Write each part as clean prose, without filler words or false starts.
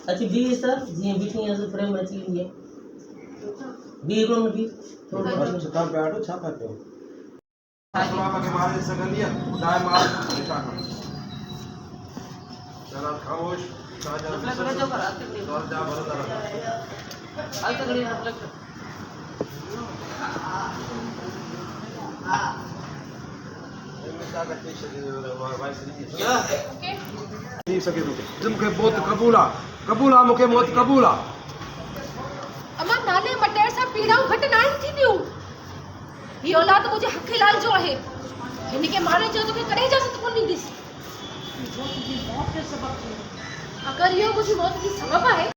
अच्छी B sir जी बीठी है फ्रेम अच्छी है बी को भी थोड़ा छता बैठो छता पे असला के मारे सगलिया दाए मार निशा चला खामोश साजा जो कराते हैं और जा भरो दरा आई तक नहीं रिफ्लेक्ट नहीं सके तुम के बहुत कबूला कबूला मुके मौत कबूला अमा नाले मटेर सा पीड़ाऊं घट नाई थी दियो ये औलाद मुझे हक़ लाल जो है इनके मारे जो तो करे जा सकत कोनी दिस जो तुझी मौत के सबब है अगर यो मुझी मौत की सबब है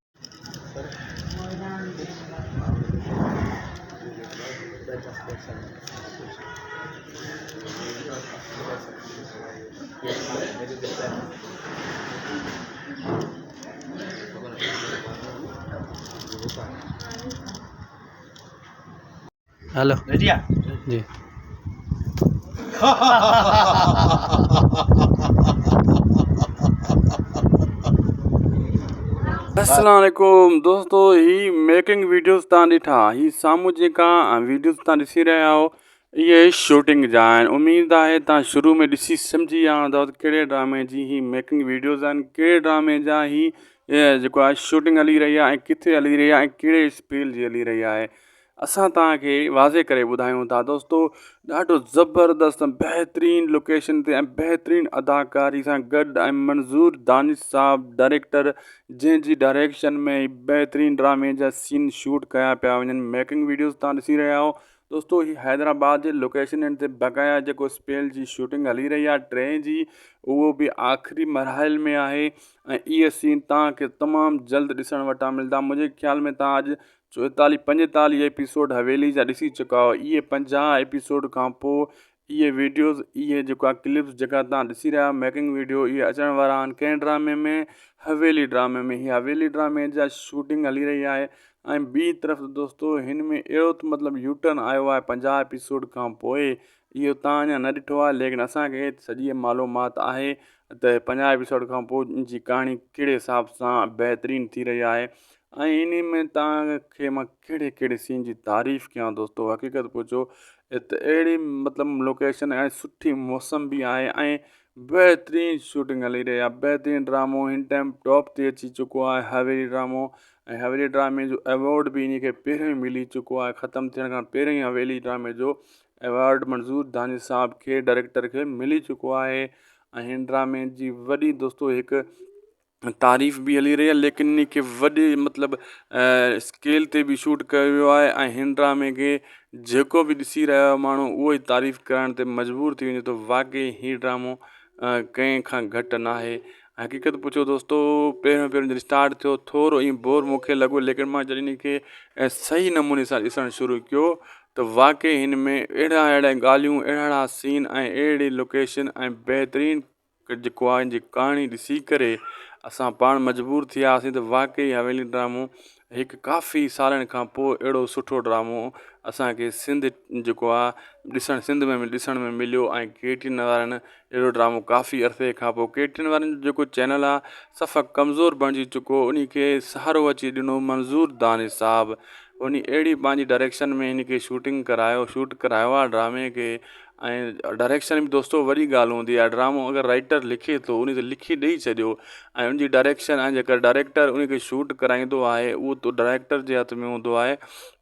हेलो रेडिया जी अस्सलामुअलैकुम दोस्तों ही मेकिंग वीडियोस तां ॾिठा ही साम्हूं जेका वीडियोस तां ॾिसी रहिया आहियो इहे शूटिंग जा आहिनि। उमेद आहे तव्हां शुरू में ॾिसी सम्झी विया हूंदव त कहिड़े ड्रामे जी ही मेकिंग वीडियोस आहिनि, कहिड़े ड्रामे जा ही जेको आहे शूटिंग हली रही आहे ऐं किथे हली रही आहे ऐं कहिड़े स्पीड जी हली रही आहे। असां तव्हांखे वाज़े करे ॿुधायूं था दोस्तो, ॾाढो ज़बरदस्त बहितरीनु लोकेशन ते ऐं बहितरीनु अदाकारी सां गॾु ऐं मंज़ूर दानिश साहब डायरेक्टर जंहिंजी डायरेक्शन में बहितरीनु ड्रामे जा सीन शूट कया पिया वञनि। मेकिंग वीडियोस तव्हां ॾिसी रहिया आहियो दोस्तो, ही हैदराबाद जे लोकेशन ते बक़ाया जेको स्पेल जी शूटिंग हली रही आहे ट्रेन जी, उहो बि आख़िरी मरहल में आहे ऐं इहे सीन तव्हांखे तमामु जल्द ॾिसण वटां मिलंदा। मुंहिंजे ख़्याल में तव्हां अॼु 44-45 एपिसोड हवेली जा ॾिसी चुका आहियो। इहे 50 एपिसोड खां पोइ इहे वीडियोज़ इहे जेका क्लिप्स जेका तव्हां ॾिसी रहिया मेकिंग वीडियो इहे अचण वारा आहिनि कंहिं ड्रामे में, हवेली ड्रामे में। हीअ हवेली ड्रामे जा शूटिंग हली रही आहे ऐं ॿी तरफ़ दोस्तो हिन में अहिड़ो त मतिलबु यूटर्न आयो आहे 50 एपिसोड खां पोइ। इहो तव्हां अञा न ॾिठो आहे, लेकिन असांखे सॼी मालूमात आहे त 50 एपिसोड खां पोइ जी कहाणी कहिड़े हिसाब सां बहितरीनु थी रही आहे ऐं इन में तव्हांखे मां कहिड़े कहिड़े सीन जी तारीफ़ कयां दोस्तो। हक़ीक़त पुछो त अहिड़ी मतिलबु लोकेशन ऐं सुठी मौसम बि आहे ऐं बहितरीनु शूटिंग हली रही आहे। बहितरीनु ड्रामो हिन टाइम टॉप ते अची चुको आहे हवेली ड्रामो, ऐं हवेली ड्रामे जो अवॉर्ड बि इन खे पहिरियों ई मिली चुको आहे। ख़तमु थियण खां पहिरियों ई हवेली ड्रामे जो अवॉर्ड मंज़ूर दानिश साहब खे डायरेक्टर खे मिली चुको आहे ऐं हिन ड्रामे जी वॾी दोस्तो हिकु तारीफ़ बि हली रही आहे, लेकिन इन खे वॾे मतिलबु स्केल ते बि शूट कयो वियो आहे ऐं हिन ड्रामे खे जेको बि ॾिसी रहियो आहे माण्हू उहो ई तारीफ़ करण ते मजबूर थी वञे थो। वाक़ई हीउ ड्रामो कंहिं खां घटि न आहे। हक़ीक़त पुछो दोस्तो, पहिरियों जॾहिं स्टार्ट थियो थोरो ईअं बोर मूंखे लॻो, लेकिन मां जॾहिं इन खे सही नमूने सां ॾिसणु शुरू कयो त वाक़ई हिन में अहिड़ा ॻाल्हियूं, अहिड़ा सीन ऐं अहिड़ी लोकेशन ऐं बहितरीनु जेको आहे जी कहाणी ॾिसी करे असां पाण मजबूर थी वियासीं त वाक़ई हवेली ड्रामो हिकु काफ़ी सालनि खां पोइ अहिड़ो सुठो ड्रामो असांखे सिंध जेको आहे सिंध में ॾिसण में मिलियो। ऐं केटीन वारनि अहिड़ो ड्रामो काफ़ी अरसे खां पोइ, केटीन वारनि जो जेको चैनल आहे सफ़ा कमज़ोर बणिजी चुको, उन खे सहारो अची ॾिनो मंज़ूर दानिश साहब। उन अहिड़ी पंहिंजी डायरेक्शन में हिन खे शूट करायो आहे ड्रामे खे। ऐं डायरेक्शन बि दोस्तो वॾी ॻाल्हि हूंदी आहे। ड्रामो अगरि राइटर लिखे थो उन ते लिखी ॾेई छॾियो ऐं उनजी डायरेक्शन ऐं जेका डायरेक्टर उन खे शूट कराईंदो आहे उहो त डायरेक्टर जे हथ में हूंदो आहे।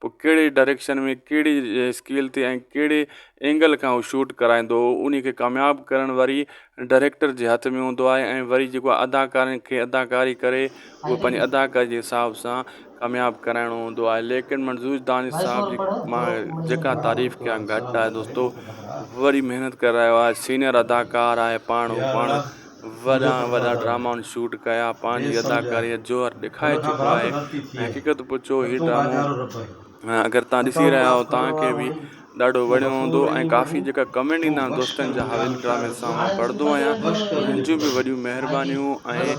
पोइ कहिड़े डायरेक्शन में कहिड़ी स्केल ते ऐं कहिड़े एंगल खां उहो शूट कराईंदो उन खे कामयाबु करण वरी डायरेक्टर जे हथ में हूंदो आहे ऐं वरी जेको अदाकारनि खे अदाकारी करे उहो पंहिंजी अदाकारी जे हिसाब सां कामयाबु कराइणो हूंदो आहे। लेकिन मंज़ूर दानिश साहब जी मां जेका तारीफ़ कयां घटि आहे दोस्तो, वरी महिनत करे रहियो आहे, सीनियर अदाकार आहे, पाण वॾा ड्रामा शूट कया, पंहिंजी अदाकारीअ जोर ॾेखारे चुको आहे। हक़ीक़त पुछो हीउ ड्रामो अगरि तव्हां ॾिसी रहिया आहियो तव्हांखे बि ॾाढो वणियो हूंदो ऐं काफ़ी जेका कमेंट ईंदा आहिनि दोस्तनि जा हवेली ड्रामे सां मां पढ़ंदो आहियां उन्हनि जूं बि वॾियूं महिरबानियूं ऐं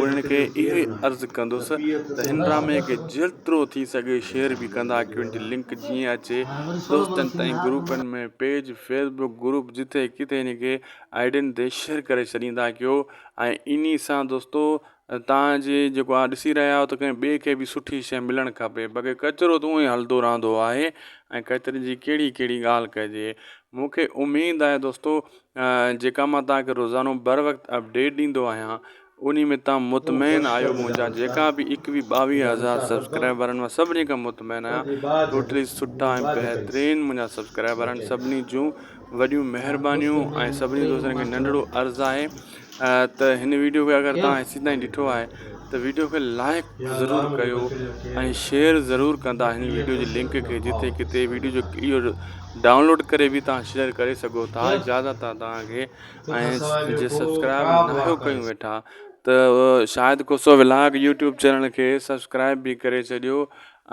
उन्हनि खे इहो ई अर्ज़ु कंदुसि त हिन ड्रामे खे जेतिरो थी सघे शेयर बि कंदा कयो, हिन जी लिंक जीअं अचे दोस्तनि ताईं ग्रुपनि में पेज फेसबुक ग्रुप जिथे किथे हिन खे आइडियुनि ते शेयर करे छॾींदा कयो। ऐं इन सां दोस्तो तव्हांजे जेको आहे ॾिसी रहिया आहियो त कंहिं ॿिए खे बि सुठी शइ मिलणु खपे, बाक़ी कचिरो त उअं ई हलंदो रहंदो आहे ऐं कचिरे जी कहिड़ी कहिड़ी ॻाल्हि कजे। मूंखे उमेदु आहे दोस्तो जेका मां तव्हांखे रोज़ानो बर वक़्तु अपडेट ॾींदो आहियां उन में तव्हां मुतमैन आहियो। मुंहिंजा जेका बि 21-22 सब्सक्राइबर आहिनि मां सभिनी खां मुतमैन आहियां, टोटली सुठा ऐं बहितरीनु मुंहिंजा सब्सक्राइबर आहिनि। सभिनी जूं वॾियूं महिरबानियूं ऐं सभिनी दोस्तनि खे नंढिड़ो अर्ज़ु आहे त हिन वीडियो खे अगरि तव्हां हेसि ताईं ॾिठो आहे त वीडियो खे लाइक ज़रूरु कयो ऐं शेयर ज़रूरु कंदा हिन वीडियो जी लिंक खे जिथे किथे वीडियो जो इहो डाउनलोड करे बि तव्हां शेयर करे सघो था। इजाज़त आहे तव्हांखे। ऐं जे सब्सक्राइब न कयूं वेठा त शायदि को सो व्लॉग यूट्यूब चैनल खे सब्सक्राइब बि करे छॾियो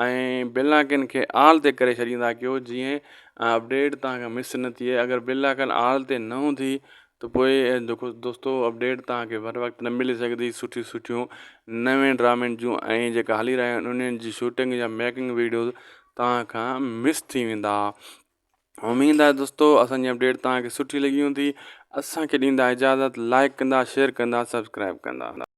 ऐं बेल आइकन खे ऑल ते करे छॾींदा कयो जीअं अपडेट तव्हांखे मिस न थिए। अगरि बेल आइकन ऑल ते न हूंदी त पोइ जेको दोस्तो अपडेट तव्हांखे बर वक़्तु न मिली सघंदी। सुठियूं नवें ड्रामनि जूं ऐं जेका हली रहिया आहिनि उन्हनि जी शूटिंग या मेकिंग वीडियोज़ तव्हां खां मिस थी वेंदा। उमेदु आहे दोस्तो असांजी अपडेट तव्हांखे सुठी लॻी हूंदी। असांखे ॾींदा इजाज़त, लाइक कंदा, शेयर कंदा, सब्सक्राइब कंदा।